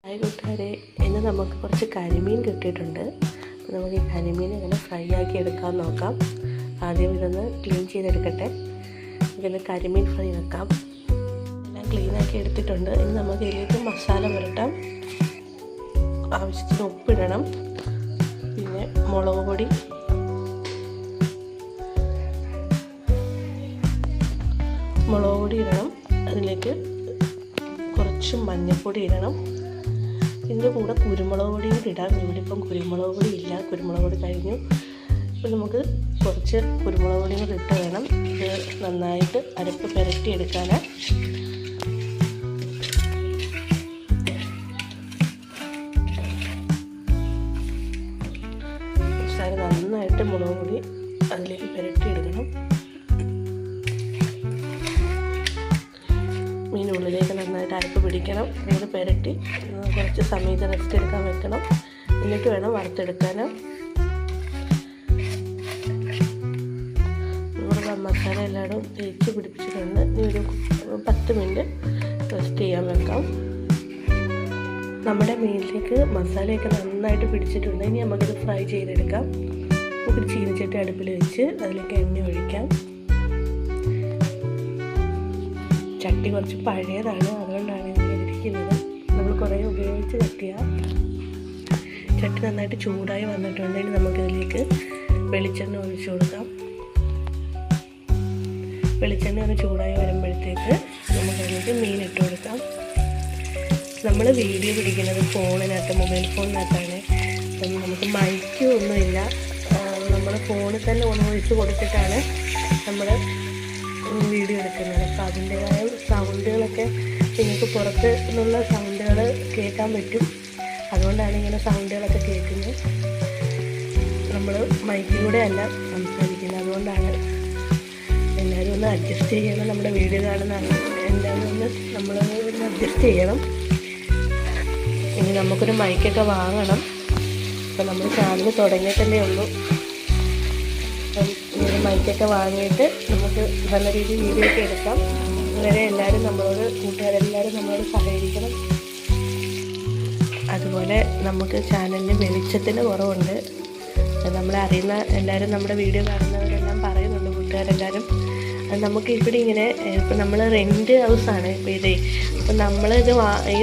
Hi കൂട്ടുകാരെ, ഇന്ന് നമുക്ക് കുറച്ച് കരിമീൻ കിട്ടിയിട്ടുണ്ട്. അപ്പോൾ നമുക്ക് ഈ കരിമീൻ ഇങ്ങനെ ഫ്രൈ ആക്കി എടുക്കാൻ നോക്കാം. ആദ്യം ഇതൊന്ന് ക്ലീൻ ചെയ്തെടുക്കട്ടെ. ഇതിന് കരിമീൻ ഫ്രൈ വെക്കാം. എല്ലാം ക്ലീനാക്കി എടുത്തിട്ടുണ്ട്. ഇനി നമുക്ക് ഇതിലേക്ക് മസാല പുരട്ടാം. ആവശ്യത്തിന് ഉപ്പിടണം, പിന്നെ മുളക് പൊടി, ഇടണം. അതിലേക്ക് കുറച്ച് മഞ്ഞൾപ്പൊടി ഇടണം. ഇതിൻ്റെ കൂടെ കുരുമുളക് പൊടിയും ഇടാം. ഇവിടെ ഇപ്പം കുരുമുളക് പൊടി ഇല്ല, കുരുമുളക് പൊടി കഴിഞ്ഞു. അപ്പോൾ നമുക്ക് കുറച്ച് കുരുമുളക് പൊടിയും കൂടി ഇട്ട് വേണം ഇത് നന്നായിട്ട് അരപ്പ് പുരട്ടി എടുക്കാൻ. നന്നായിട്ട് മുളക് പൊടി അതിലേക്ക് പുരട്ടി എടുക്കണം. മീനുള്ളിലേക്ക് നന്നായിട്ട് അരപ്പ് പിടിക്കണം. ഇത് പുരട്ടി കുറച്ച് സമയത്ത് റെസ്റ്റ് എടുക്കാൻ വെക്കണം. എന്നിട്ട് വേണം വറുത്തെടുക്കാൻ. നമ്മുടെ മസാല എല്ലായിടും തേച്ച് പിടിപ്പിച്ചിട്ടുണ്ട്. ഇനി ഒരു 10 മിനിറ്റ് റെസ്റ്റ് ചെയ്യാൻ വെക്കാം. നമ്മുടെ മീനിലേക്ക് മസാലയൊക്കെ നന്നായിട്ട് പിടിച്ചിട്ടുണ്ട്. ഇനി നമുക്കിത് ഫ്രൈ ചെയ്തെടുക്കാം. നമുക്കൊരു ചീനച്ചട്ടി അടുപ്പിൽ വെച്ച് അതിലേക്ക് എണ്ണ ഒഴിക്കാം. ചട്ടി കുറച്ച് പഴയതാണ്, അതുകൊണ്ടാണ് ഇങ്ങനെ ഇരിക്കുന്നത്. നമ്മൾ കുറേ ഉപയോഗിച്ച് ചട്ടി നന്നായിട്ട് ചൂടായി വന്നിട്ടുണ്ടെങ്കിൽ നമുക്കിതിലേക്ക് വെളിച്ചെണ്ണ ഒഴിച്ചു കൊടുക്കാം. വെളിച്ചെണ്ണ ഒന്ന് ചൂടായി വരുമ്പോഴത്തേക്ക് നമുക്കതിലേക്ക് മീൻ ഇട്ട് കൊടുക്കാം. നമ്മൾ വീഡിയോ പിടിക്കുന്നത് ഫോണിനകത്ത്, മൊബൈൽ ഫോണിനകത്താണ്. അപ്പം നമുക്ക് മൈക്കും ഒന്നുമില്ല. നമ്മൾ ഫോണിൽ തന്നെ ഒഴിച്ച് കൊടുത്തിട്ടാണ് നമ്മൾ വീഡിയോ എടുക്കുന്നത്. അപ്പോൾ അതിൻ്റെതായ സൗണ്ടുകളൊക്കെ നിങ്ങൾക്ക് പുറത്ത് നിന്നുള്ള സൗണ്ടുകൾ കേൾക്കാൻ പറ്റും. അതുകൊണ്ടാണ് ഇങ്ങനെ സൗണ്ടുകളൊക്കെ കേൾക്കുന്നത്. നമ്മൾ മൈക്കിലൂടെ അല്ല സംസാരിക്കുന്നത്. അതുകൊണ്ടാണ് എല്ലാവരും ഒന്ന് അഡ്ജസ്റ്റ് ചെയ്യണം. നമ്മുടെ വീഡിയോ കാണുന്ന എന്താണെന്ന് നമ്മൾ ഒന്ന് അഡ്ജസ്റ്റ് ചെയ്യണം. ഇനി നമുക്കൊരു മൈക്കൊക്കെ വാങ്ങണം. അപ്പോൾ നമ്മൾ ചാനൽ തുടങ്ങിയിട്ടല്ലേ ഉള്ളൂ. അപ്പം മൈക്കൊക്കെ വാങ്ങിയിട്ട് നമുക്ക് നല്ല രീതിയിൽ വീഡിയോ ഒക്കെ എടുക്കാം. അതുവരെ എല്ലാവരും കൂട്ടുകാരെല്ലാവരും നമ്മളോട് സഹകരിക്കണം. അതുപോലെ നമുക്ക് ചാനലിന് വെളിച്ചത്തിന് കുറവുണ്ട്. നമ്മളെ അറിയുന്ന എല്ലാവരും, നമ്മുടെ വീഡിയോ കാണുന്നവരെല്ലാം പറയുന്നുണ്ട്, കൂട്ടുകാരെല്ലാവരും. അത് നമുക്ക് ഇവിടെ ഇങ്ങനെ ഇപ്പം നമ്മൾ റെൻറ്റ് ഹൗസാണ് ഇപ്പോൾ ഇതേ. അപ്പം നമ്മളിത് ഈ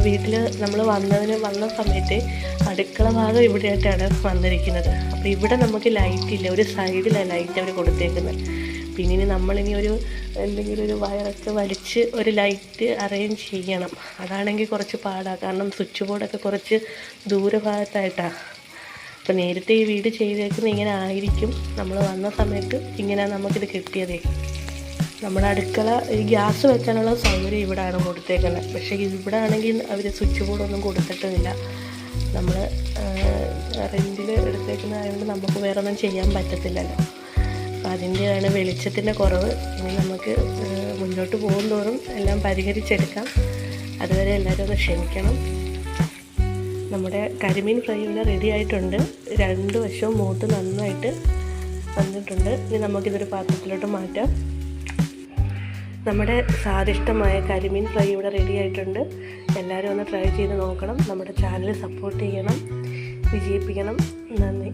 വീട്ടിൽ നമ്മൾ വന്ന സമയത്ത് അടുക്കള ഭാഗം ഇവിടെയായിട്ടാണ് വന്നിരിക്കുന്നത്. അപ്പോൾ ഇവിടെ നമുക്ക് ലൈറ്റില്ല, ഒരു സൈഡിലാണ് ലൈറ്റ് അവർ കൊടുത്തേക്കുന്നത്. പിന്നെ ഇനി നമ്മളിനി എന്തെങ്കിലും ഒരു വയറൊക്കെ വലിച്ച് ഒരു ലൈറ്റ് അറേഞ്ച് ചെയ്യണം. അതാണെങ്കിൽ കുറച്ച് പാടാണ്. കാരണം സ്വിച്ച് ബോർഡൊക്കെ കുറച്ച് ദൂരഭാഗത്തായിട്ടാണ്. അപ്പോൾ നേരത്തെ ഈ വീട് ചെയ്തേക്കുന്നത് ഇങ്ങനെ ആയിരിക്കും. നമ്മൾ വന്ന സമയത്ത് ഇങ്ങനെ നമുക്കിത് കിട്ടിയതേ. നമ്മുടെ അടുക്കള ഈ ഗ്യാസ് വെക്കാനുള്ള സൗകര്യം ഇവിടെയാണ് കൊടുത്തേക്കുന്നത്. പക്ഷേ ഇവിടെ ആണെങ്കിൽ അവർ സ്വിച്ച് ബോർഡൊന്നും കൊടുത്തിട്ടുമില്ല. നമ്മൾ റെൻറ്റിൽ എടുത്തേക്കുന്നതായതുകൊണ്ട് നമുക്ക് വേറെ ഒന്നും ചെയ്യാൻ പറ്റത്തില്ലല്ലോ. അപ്പോൾ അതിൻ്റെയാണ് വെളിച്ചത്തിൻ്റെ കുറവ്. ഇനി നമുക്ക് മുന്നോട്ട് പോകുന്തോറും എല്ലാം പരിഹരിച്ചെടുക്കാം. അതുവരെ എല്ലാവരും ഒന്ന് ക്ഷമിക്കണം. നമ്മുടെ കരിമീൻ ഫ്രൈ ഇവിടെ റെഡി ആയിട്ടുണ്ട്. 2 വശവും മൂത്ത് നന്നായിട്ട് വന്നിട്ടുണ്ട്. ഇനി നമുക്കിതൊരു പാത്രത്തിലോട്ട് മാറ്റാം. നമ്മുടെ സ്വാദിഷ്ടമായ കരിമീൻ ഫ്രൈ ഇവിടെ റെഡി ആയിട്ടുണ്ട്. എല്ലാവരും ഒന്ന് ട്രൈ ചെയ്ത് നോക്കണം. നമ്മുടെ ചാനൽ സപ്പോർട്ട് ചെയ്യണം, വിജയിപ്പിക്കണം. നന്ദി.